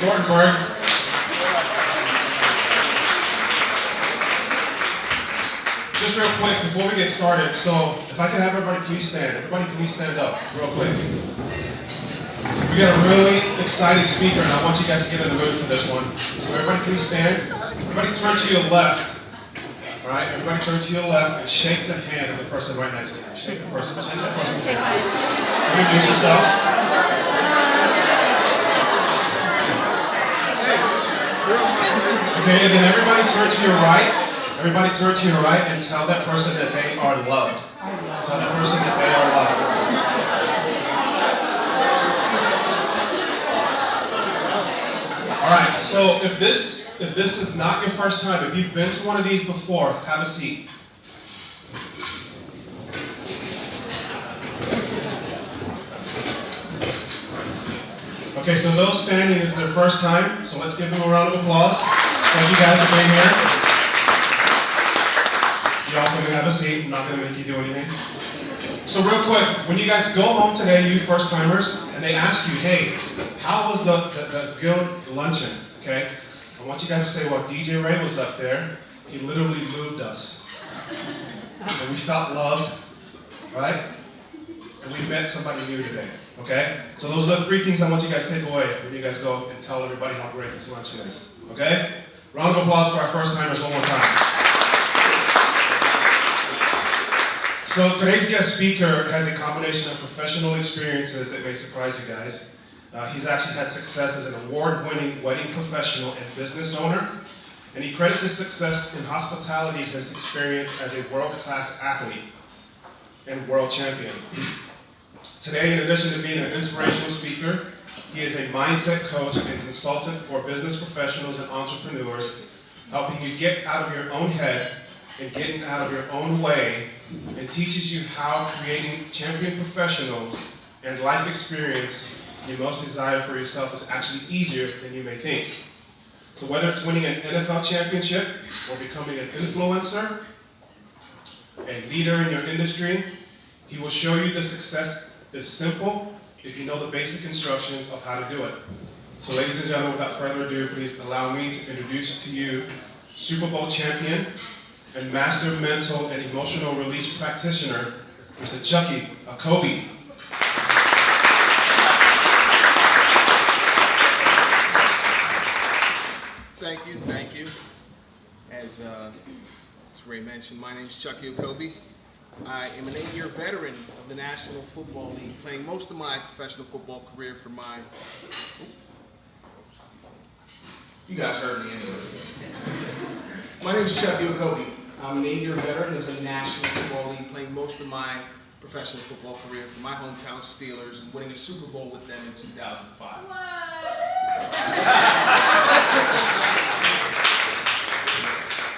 Gordonberg. Just real quick before we get started, so if I can have everybody please stand. Everybody please stand up real quick. We got a really exciting speaker and I want you guys to get in the mood for this one. So everybody please stand. Everybody turn to your left. All right, everybody turn to your left and shake the hand of the person right next to you. Shake the person. Shake that person's hand. Introduce yourself. Okay, and then everybody turn to your right. Everybody turn to your right and tell that person that they are loved. Tell that person that they are loved. All right, so if this is not your first time, if you've been to one of these before, have a seat. Okay, so those standing is their first time, so let's give them a round of applause. Thank you guys for being here. You also can have a seat. I'm not going to make you do anything. So real quick, when you guys go home today, you first timers, and they ask you, hey, how was the guild luncheon? Okay, I want you guys to say, well, DJ Ray was up there. He literally moved us, and we felt loved, right? And we met somebody new today. Okay, so those are the three things I want you guys to take away when you guys go and tell everybody how great this lunch is. Okay, round of applause for our first timers one more time. So today's guest speaker has a combination of professional experiences that may surprise you guys. He's actually had success as an award-winning wedding professional and business owner, and he credits his success in hospitality to his experience as a world-class athlete and world champion. Today, in addition to being an inspirational speaker, he is a mindset coach and consultant for business professionals and entrepreneurs, helping you get out of your own head and getting out of your own way, and teaches you how creating champion professionals and life experience you most desire for yourself is actually easier than you may think. So whether it's winning an NFL championship or becoming an influencer, a leader in your industry, he will show you the success is simple if you know the basic instructions of how to do it. So ladies and gentlemen, without further ado, please allow me to introduce to you Super Bowl champion and master mental and emotional release practitioner, Mr. Chucky Okobi. Thank you. As Ray mentioned, my name is Chucky Okobi. I am an 8-year veteran of the National Football League, playing most of my professional football career for my... You guys heard me anyway. My name is Chucky Okobi. I'm an 8-year veteran of the National Football League, playing most of my professional football career for my hometown Steelers and winning a Super Bowl with them in 2005.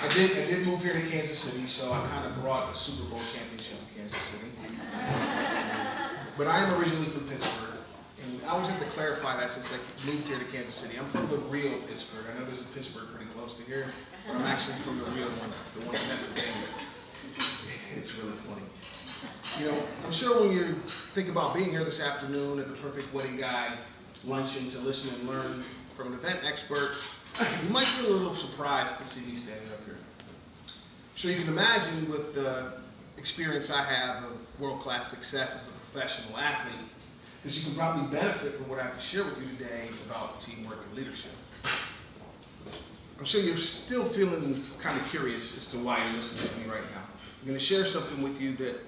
I did move here to Kansas City, so I kind of brought the Super Bowl championship to Kansas City. But I am originally from Pittsburgh, and I always have to clarify that since I moved here to Kansas City. I'm from the real Pittsburgh. I know there's a Pittsburgh pretty close to here, but I'm actually from the real one, the one in Pennsylvania. It's really funny. You know, I'm sure when you think about being here this afternoon at the Perfect Wedding Guide luncheon to listen and learn from an event expert, you might feel a little surprised to see me standing up here. So you can imagine with the experience I have of world-class success as a professional athlete, that you can probably benefit from what I have to share with you today about teamwork and leadership. I'm sure you're still feeling kind of curious as to why you're listening to me right now. I'm going to share something with you that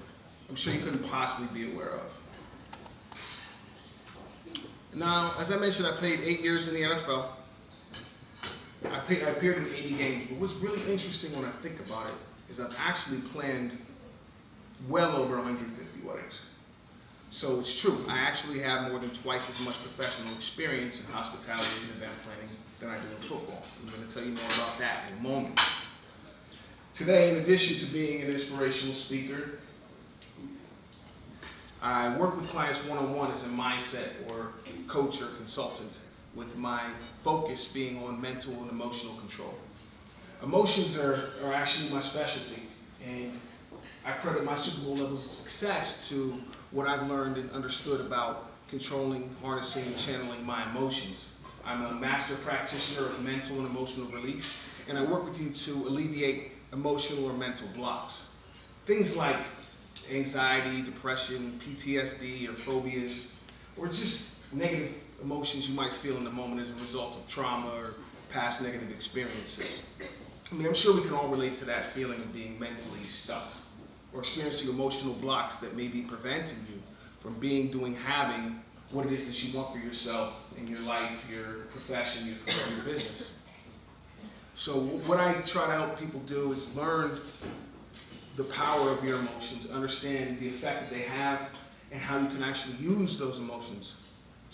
I'm sure you couldn't possibly be aware of. Now, as I mentioned, I played 8 years in the NFL. I appeared in 80 games, but what's really interesting when I think about it is I've actually planned well over 150 weddings. So it's true, I actually have more than twice as much professional experience in hospitality and event planning than I do in football. I'm going to tell you more about that in a moment. Today, in addition to being an inspirational speaker, I work with clients one-on-one as a mindset or coach or consultant, with my focus being on mental and emotional control. Emotions are actually my specialty, and I credit my Super Bowl levels of success to what I've learned and understood about controlling, harnessing, and channeling my emotions. I'm a master practitioner of mental and emotional release, and I work with you to alleviate emotional or mental blocks. Things like anxiety, depression, PTSD, or phobias, or just negative emotions you might feel in the moment as a result of trauma or past negative experiences. I mean, I'm sure we can all relate to that feeling of being mentally stuck or experiencing emotional blocks that may be preventing you from doing, having what it is that you want for yourself in your life, your profession, your business. So what I try to help people do is learn the power of your emotions, understand the effect that they have, and how you can actually use those emotions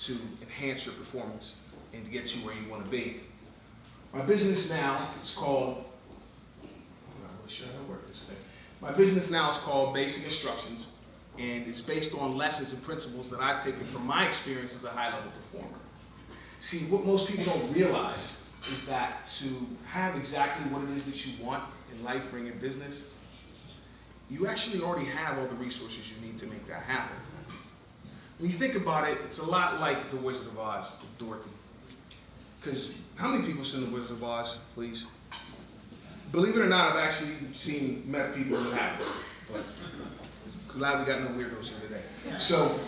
to enhance your performance and to get you where you want to be. My business now is called, I'm not really sure how to work this thing. My business now is called Basic Instructions, and it's based on lessons and principles that I've taken from my experience as a high-level performer. See, what most people don't realize is that to have exactly what it is that you want in life or in your business, you actually already have all the resources you need to make that happen. When you think about it, it's a lot like The Wizard of Oz with Dorothy. Because how many people have seen The Wizard of Oz, please? Believe it or not, I've actually met people who have it. But glad we got no weirdos here today. So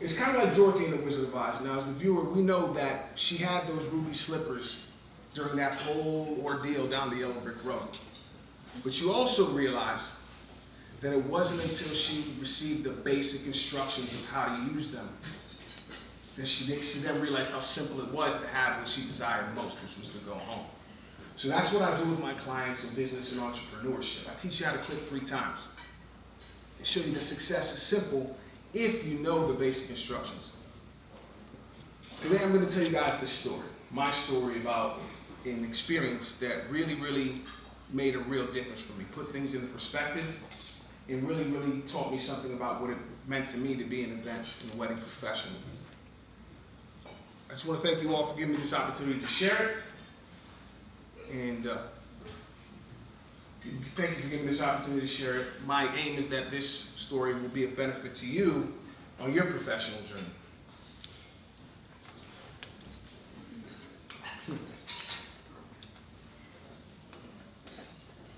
it's kind of like Dorothy in The Wizard of Oz. Now, as the viewer, we know that she had those ruby slippers during that whole ordeal down the yellow brick road. But you also realize that it wasn't until she received the basic instructions of how to use them that she then realized how simple it was to have what she desired most, which was to go home. So that's what I do with my clients in business and entrepreneurship. I teach you how to click 3 times. I show you that success is simple if you know the basic instructions. Today I'm going to tell you guys this story, my story about an experience that really made a real difference for me, put things into perspective, and really taught me something about what it meant to me to be an event and a wedding professional. I just want to thank you all for giving me this opportunity to share it. And thank you for giving me this opportunity to share it. My aim is that this story will be of benefit to you on your professional journey.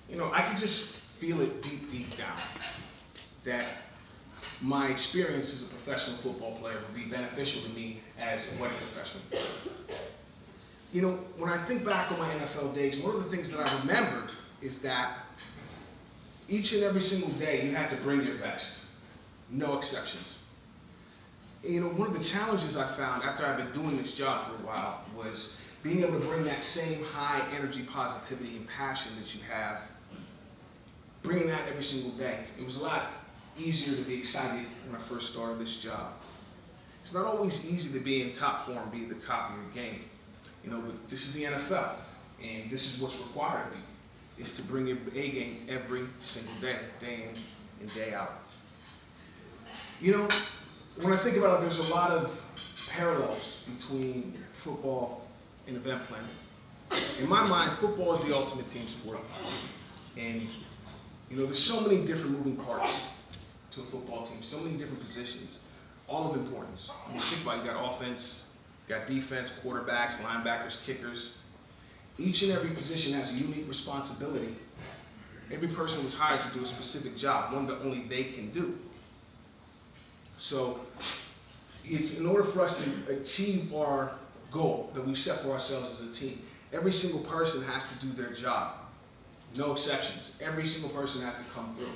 You know, I can just feel it deep down that my experience as a professional football player would be beneficial to me as a wedding professional. You know, when I think back on my NFL days, one of the things that I remember is that each and every single day you had to bring your best, no exceptions. And, you know, one of the challenges I found after I've been doing this job for a while was being able to bring that same high energy, positivity, and passion that you have, bringing that every single day. It was a lot easier to be excited when I first started this job. It's not always easy to be in top form, be at the top of your game. You know, but this is the NFL, and this is what's required of you, is to bring your A game every single day, day in and day out. You know, when I think about it, there's a lot of parallels between football and event planning. In my mind, football is the ultimate team sport. And, you know, there's so many different moving parts to a football team, so many different positions, all of importance. When you think about it, you got offense, you got defense, quarterbacks, linebackers, kickers. Each and every position has a unique responsibility. Every person was hired to do a specific job, one that only they can do. So it's in order for us to achieve our goal that we've set for ourselves as a team, every single person has to do their job. No exceptions. Every single person has to come through.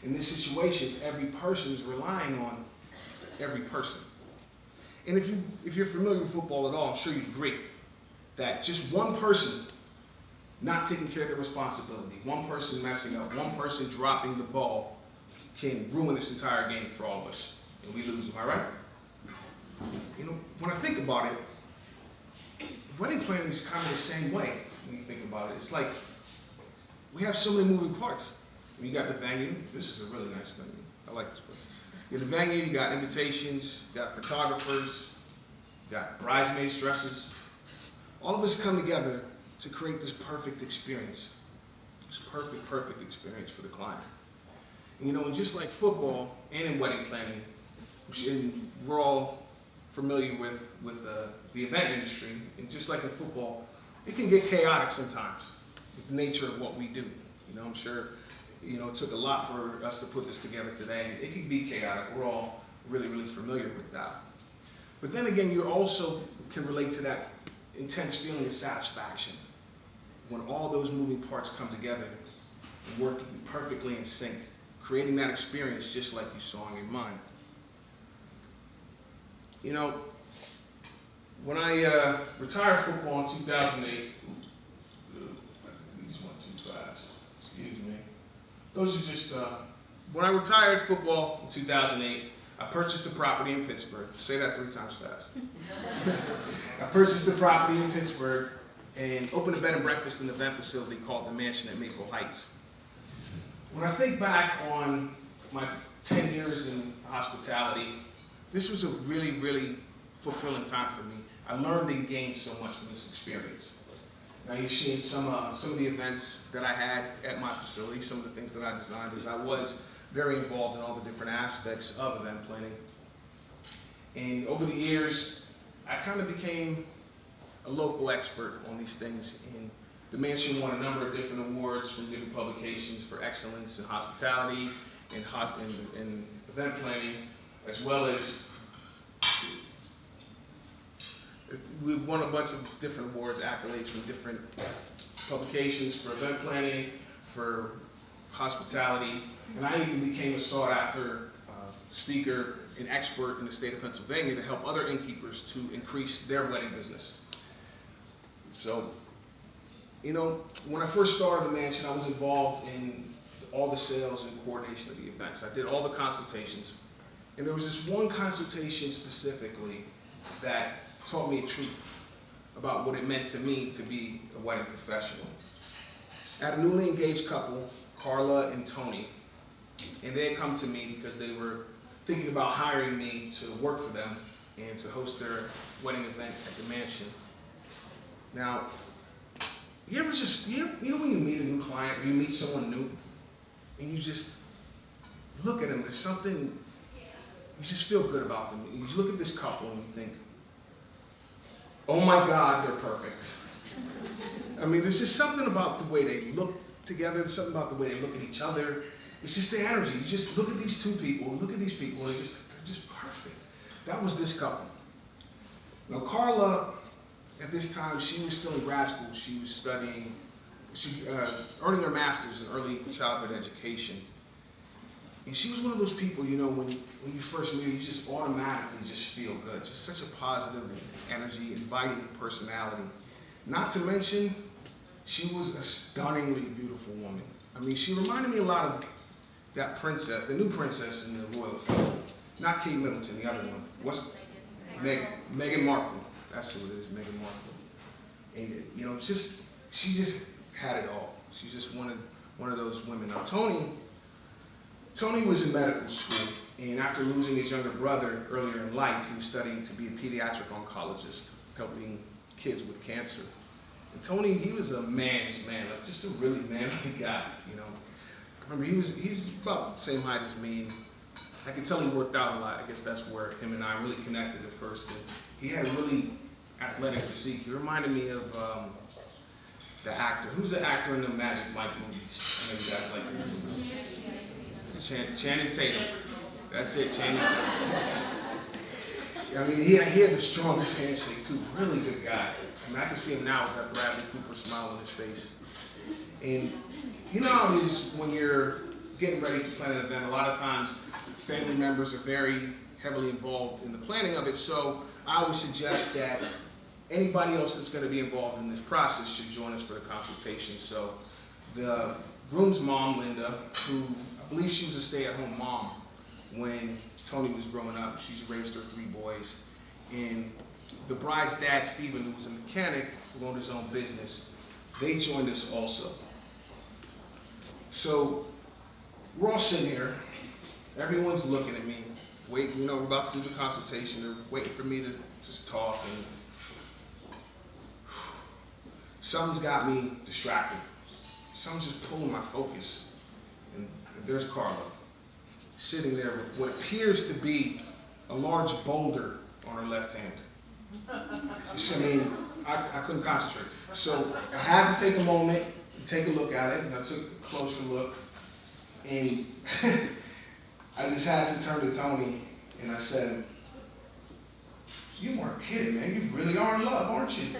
In this situation, every person is relying on every person. And if you're familiar with football at all, I'm sure you'd agree that just one person not taking care of their responsibility, one person messing up, one person dropping the ball can ruin this entire game for all of us, and we lose. Am I right? You know, when I think about it, wedding planning is kind of the same way when you think about it. It's like we have so many moving parts. You got the venue. This is a really nice venue. I like this place. You got the venue, you got invitations, you got photographers, you got bridesmaids' dresses. All of us come together to create this perfect experience. This perfect experience for the client. And, you know, and just like football and in wedding planning, and we're all familiar with the event industry, and just like in football, it can get chaotic sometimes with the nature of what we do. You know, I'm sure, you know, it took a lot for us to put this together today. It can be chaotic. We're all really, really familiar with that. But then again, you also can relate to that intense feeling of satisfaction when all those moving parts come together and work perfectly in sync, creating that experience just like you saw in your mind. You know, when I retired football in 2008, these went too fast, excuse me. Those are just, when I retired football in 2008, I purchased a property in Pittsburgh. Say that 3 times fast. I purchased a property in Pittsburgh and opened a bed and breakfast and event facility called The Mansion at Maple Heights. When I think back on my 10 years in hospitality, this was a really, really fulfilling time for me. I learned and gained so much from this experience. Now you've seen some of the events that I had at my facility, some of the things that I designed, as I was very involved in all the different aspects of event planning. And over the years, I kind of became a local expert on these things. And the Mansion won a number of different awards from different publications for excellence in hospitality and event planning, as well as we won a bunch of different awards, accolades from different publications for event planning, for hospitality, and I even became a sought-after speaker and expert in the state of Pennsylvania to help other innkeepers to increase their wedding business. So, you know, when I first started the Mansion, I was involved in all the sales and coordination of the events. I did all the consultations, and there was this one consultation specifically that taught me a truth about what it meant to me to be a wedding professional. I had a newly engaged couple, Carla and Tony, and they had come to me because they were thinking about hiring me to work for them and to host their wedding event at the Mansion. Now, you ever just, you know when you meet a new client or you meet someone new and you just look at them, there's something, you just feel good about them. You look at this couple and you think, oh my God, they're perfect. I mean, there's just something about the way they look together, there's something about the way they look at each other. It's just the energy. You just look at these two people, look at these people, and they're just perfect. That was this couple. Now, Carla, at this time, she was still in grad school. She was studying, earning her master's in early childhood education. And she was one of those people, you know, when you first meet her, you just automatically just feel good. Just such a positive energy, inviting personality. Not to mention, she was a stunningly beautiful woman. I mean, she reminded me a lot of that princess, the new princess in the royal family. Not Kate Middleton, the other one. What's Meghan Markle. That's who it is, Meghan Markle. And you know, she just had it all. She's just one of those women. Now Tony was in medical school, and after losing his younger brother earlier in life, he was studying to be a pediatric oncologist, helping kids with cancer. And Tony, he was a man's man, like just a really manly guy, you know. I remember he's about the same height as me, and I could tell he worked out a lot. I guess that's where him and I really connected at first. And he had a really athletic physique. He reminded me of the actor. Who's the actor in the Magic Mike movies? I know you guys like the movies. Channing Tatum. That's it, Channing Tatum. I mean, he had the strongest handshake too. Really good guy. I mean, I can see him now with that Bradley Cooper smile on his face. And you know how it is when you're getting ready to plan an event. A lot of times, family members are very heavily involved in the planning of it. So I always suggest that anybody else that's going to be involved in this process should join us for the consultation. So the groom's mom, Linda, who I believe she was a stay-at-home mom when Tony was growing up. She's raised her 3 boys. And the bride's dad, Stephen, who was a mechanic who owned his own business, they joined us also. So we're all sitting here. Everyone's looking at me, waiting. You know, we're about to do the consultation. They're waiting for me to just talk. And something's got me distracted. Something's just pulling my focus. And there's Carla, sitting there with what appears to be a large boulder on her left hand. So, I mean, I couldn't concentrate. So I had to take a moment, take a look at it, and I took a closer look. And I just had to turn to Tony and I said, "You weren't kidding, man. You really are in love, aren't you?"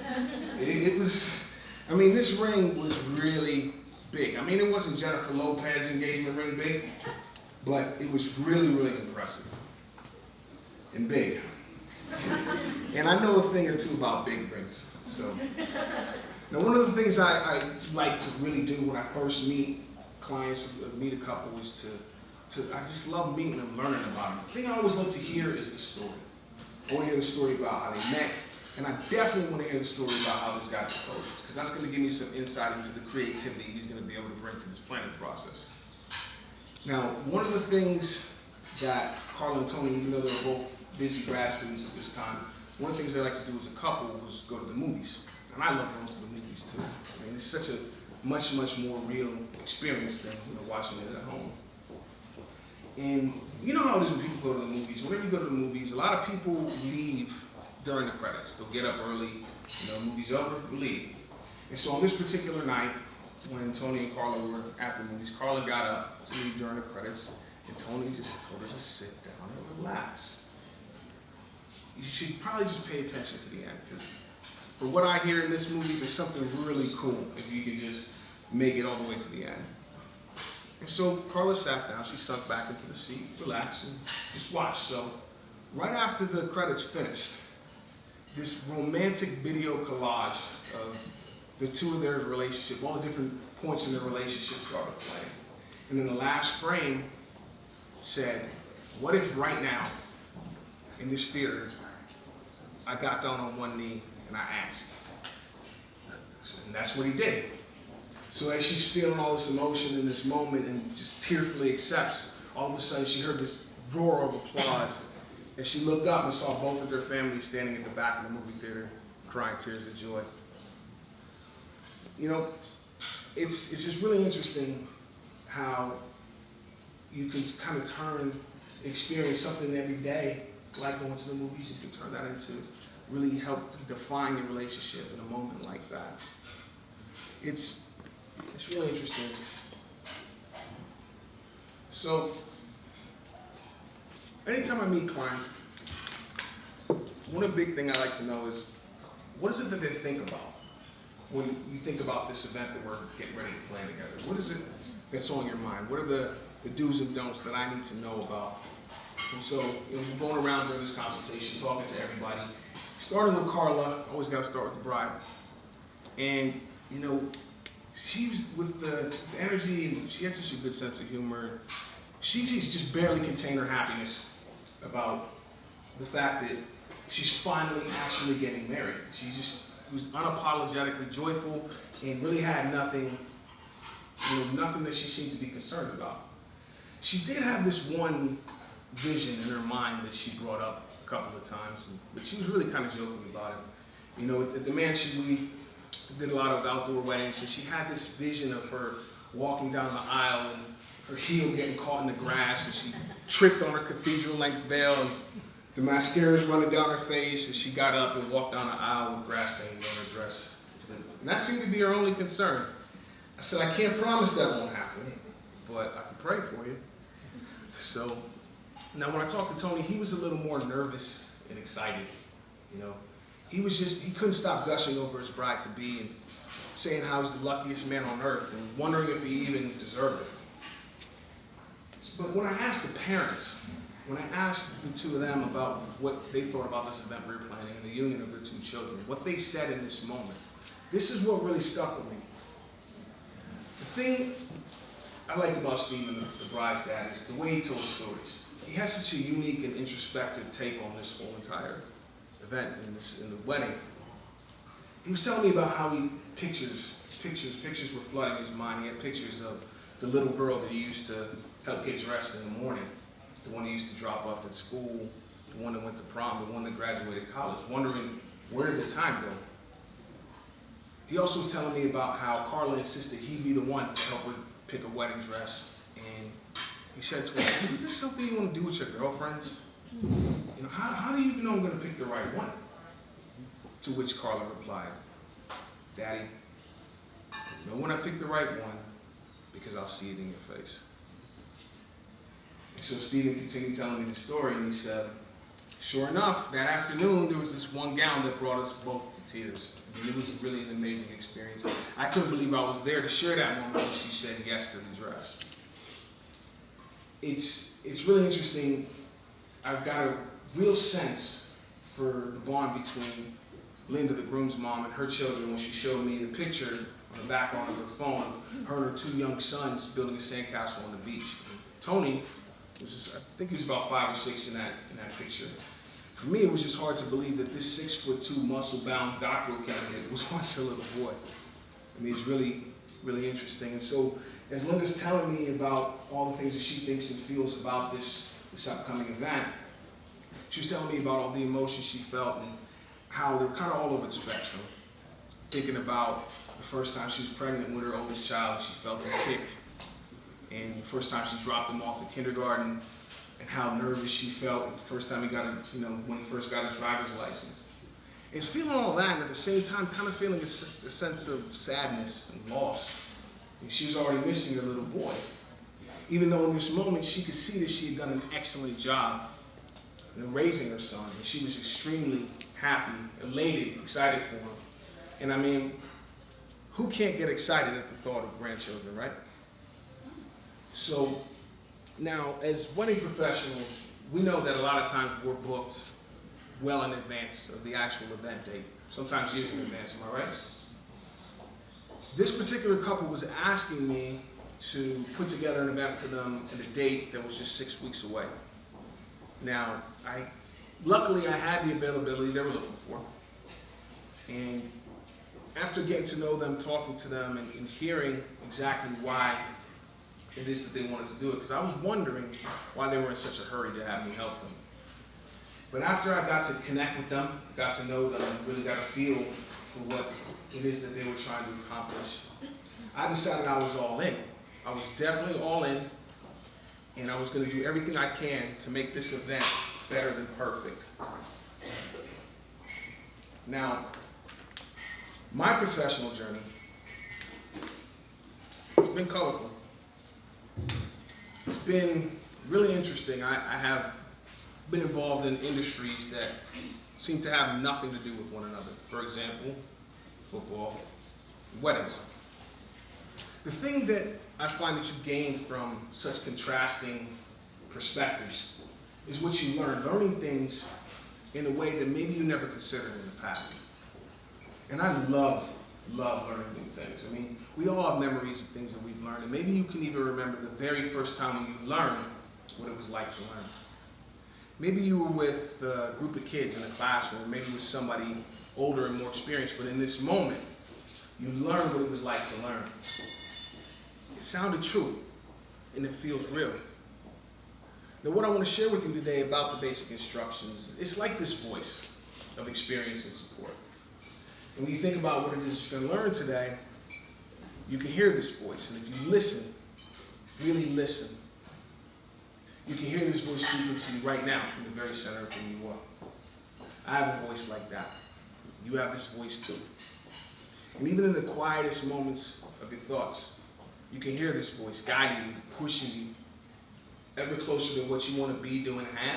It was, I mean, this ring was really big. I mean, it wasn't Jennifer Lopez engagement ring big, but it was really, really impressive and big. And I know a thing or two about big rings. So now, one of the things I like to really do when I first meet clients, meet a couple, is I just love meeting them, learning about them. The thing I always love to hear is the story. I want to hear the story about how they met, and I definitely want to hear the story about how this got proposed, because that's going to give me some insight into the creativity he's going to be able to bring to this planning process. Now, one of the things that Carla and Tony, even though they're both busy grad students at this time, one of the things they like to do as a couple was go to the movies. And I love going to the movies too. I mean, it's such a much, much more real experience than watching it at home. And you know how it is when people go to the movies. Whenever you go to the movies, a lot of people leave during the credits. They'll get up early, movie's over, leave. And so on this particular night, when Tony and Carla were at the movies, Carla got up to leave during the credits, and Tony just told her to sit down and relax. You should probably just pay attention to the end, because for what I hear in this movie, there's something really cool if you could just make it all the way to the end. And so Carla sat down, she sunk back into the seat, relaxed, and just watched. So right after the credits finished, this romantic video collage of the two of their relationship, all the different points in their relationship started playing. And then the last frame said, "What if right now, in this theater, I got down on one knee and I asked?" And that's what he did. So as she's feeling all this emotion in this moment and just tearfully accepts, all of a sudden she heard this roar of applause. And she looked up and saw both of their families standing at the back of the movie theater, crying tears of joy. It's just really interesting how you can kind of experience something every day, like going to the movies. You can turn that into really help define your relationship in a moment like that. It's really interesting. So, anytime I meet clients, one big thing I like to know is, what is it that they think about when you think about this event that we're getting ready to plan together? What is it that's on your mind? What are the do's and don'ts that I need to know about? And so, we're going around during this consultation, talking to everybody, starting with Carla. Always got to start with the bride. And, she's with the energy, and she had such a good sense of humor. She just barely contained her happiness about the fact that she's finally actually getting married. She just was unapologetically joyful and really had nothing that she seemed to be concerned about. She did have this one vision in her mind that she brought up a couple of times, but she was really kind of joking about it. At the mansion, we did a lot of outdoor weddings, and she had this vision of her walking down the aisle and her heel getting caught in the grass, and she tripped on her cathedral-length veil, and the mascara's running down her face, and she got up and walked down the aisle with grass stains on her dress. And that seemed to be her only concern. I said, "I can't promise that won't happen, but I can pray for you." So, now when I talked to Tony, he was a little more nervous and excited, He couldn't stop gushing over his bride-to-be and saying how he's the luckiest man on earth and wondering if he even deserved it. But when I asked the parents, when I asked the two of them about what they thought about this event we were planning and the union of their two children, what they said in this moment, this is what really stuck with me. The thing I liked about Stephen, the bride's dad, is the way he told stories. He has such a unique and introspective take on this whole entire event in the wedding. He was telling me about how pictures were flooding his mind. He had pictures of the little girl that he used to help get dressed in the morning, the one he used to drop off at school, the one that went to prom, the one that graduated college, wondering where did the time go. He also was telling me about how Carla insisted he be the one to help her pick a wedding dress, and he said to her, "Isn't this something you want to do with your girlfriends? how do you know I'm gonna pick the right one? To which Carla replied, Daddy, you know when I pick the right one, because I'll see it in your face. And so Stephen continued telling me the story, and he said, sure enough, that afternoon there was this one gown that brought us both to tears. I mean, it was really an amazing experience. I couldn't believe I was there to share that moment when she said yes to the dress. It's really interesting. I've got a real sense for the bond between Linda, the groom's mom, and her children when she showed me the picture on the background of her phone of her and her 2 young sons building a sandcastle on the beach. Tony I think he was about 5 or 6 in that picture. For me, it was just hard to believe that this 6'2", muscle-bound doctoral candidate was once a little boy. I mean, it's really, really interesting. And so, as Linda's telling me about all the things that she thinks and feels about this upcoming event, she was telling me about all the emotions she felt and how they're kind of all over the spectrum. Thinking about the first time she was pregnant with her oldest child, she felt him kick. And the first time she dropped him off at kindergarten, and how nervous she felt the first time when he first got his driver's license. And feeling all that, and at the same time, kind of feeling a sense of sadness and loss. And she was already missing her little boy. Even though in this moment, she could see that she had done an excellent job in raising her son. And she was extremely happy, elated, excited for him. And I mean, who can't get excited at the thought of grandchildren, right? So now, as wedding professionals, we know that a lot of times we're booked well in advance of the actual event date, sometimes years in advance, am I right? This particular couple was asking me to put together an event for them at a date that was just 6 weeks away. Now, luckily I had the availability they were looking for. And after getting to know them, talking to them, and hearing exactly why it is that they wanted to do it, because I was wondering why they were in such a hurry to have me help them. But after I got to connect with them, got to know them, and really got a feel for what it is that they were trying to accomplish, I decided I was all in. I was definitely all in, and I was going to do everything I can to make this event better than perfect. Now, my professional journey has been colorful. It's been really interesting. I have been involved in industries that seem to have nothing to do with one another. For example, football, weddings. The thing that I find that you gain from such contrasting perspectives is what you learn, learning things in a way that maybe you never considered in the past. And I love learning new things. I mean, we all have memories of things that we've learned, and maybe you can even remember the very first time when you learned what it was like to learn. Maybe you were with a group of kids in a classroom, or maybe with somebody older and more experienced, but in this moment, you learned what it was like to learn. It sounded true, and it feels real. Now, what I want to share with you today about the basic instructions, it's like this voice of experience and support. And when you think about what it is you're going to learn today, you can hear this voice. And if you listen, really listen, you can hear this voice speaking to you right now from the very center of who you are. I have a voice like that. You have this voice too. And even in the quietest moments of your thoughts, you can hear this voice guiding you, pushing you ever closer to what you want to be, do, and have.